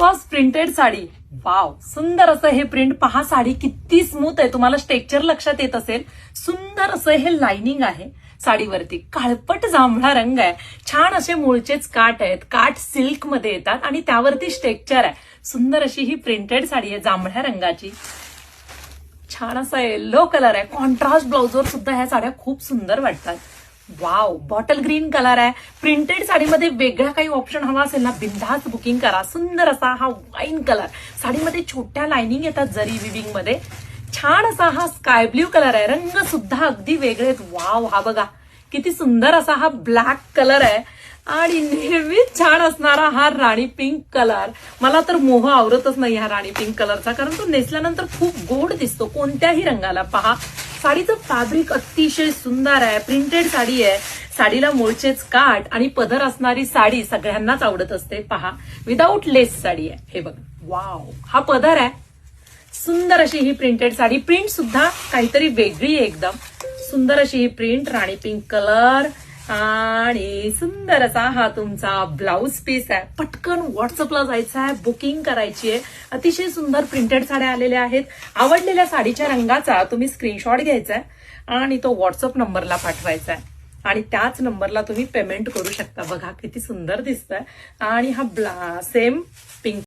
Viscous printed sari. Wow, सुंदर असं हे प्रिंट पहा. साडी किती स्मूथ आहे, तुम्हाला टेक्स्चर लक्षात येत असेल. सुंदर असं हे लाइनिंग आहे साडीवरती. काळपट जांभळा रंग आहे. छान असे मूळचेच काठ आहेत. काठ सिल्क मध्ये येतात आणि त्यावरती टेक्स्चर आहे. सुंदर अशी ही प्रिंटेड साडी आहे जांभळ्या रंगाची. छान असा येलो कलर आहे. कॉन्ट्रास्ट ब्लाउजवर सुद्धा ह्या साड्या खूप सुंदर वाटतात. वाव, बॉटल ग्रीन कलर आहे. प्रिंटेड साडीमध्ये वेगळा काही ऑप्शन हवा असेल ना, बिंदास बुकिंग करा. सुंदर असा हा वाईन कलर. साडीमध्ये छोट्या लाइनिंग येतात जरी विविंग मध्ये. छान असा हा स्काय ब्ल्यू कलर आहे. रंग सुद्धा अगदी वेगळे आहेत. वाव, हा बघा किती सुंदर असा हा ब्लॅक कलर आहे. आणि नेहमीच छान असणारा हा राणी पिंक कलर. मला तर मोह आवरतच नाही हा राणी पिंक कलरचा, कारण तो नेसल्यानंतर खूप गोड दिसतो कोणत्याही रंगाला. पहा, साडीचं फॅब्रिक अतिशय सुंदर आहे. प्रिंटेड साडी आहे. साडीला मूळचेच काठ आणि पदर असणारी साडी सगळ्यांनाच आवडत असते. पहा, विदाऊट लेस साडी आहे. हे बघा, वाव, हा पदर आहे. सुंदर अशी ही प्रिंटेड साडी. प्रिंट सुद्धा काहीतरी वेगळी आहे एकदम. सुंदर अशी ही प्रिंट, राणी पिंक कलर. आणि सुंदर असा हा तुमचा ब्लाउज पीस आहे. पटकन व्हॉट्सअपला जायचं आहे, बुकिंग करायची आहे. अतिशय सुंदर प्रिंटेड साड्या आलेल्या आहेत. आवडलेल्या साडीच्या रंगाचा तुम्ही स्क्रीनशॉट घ्यायचा आहे आणि तो व्हॉट्सअप नंबरला पाठवायचा आहे आणि त्याच नंबरला तुम्ही पेमेंट करू शकता. बघा किती सुंदर दिसतंय. आणि हा सेम पिंक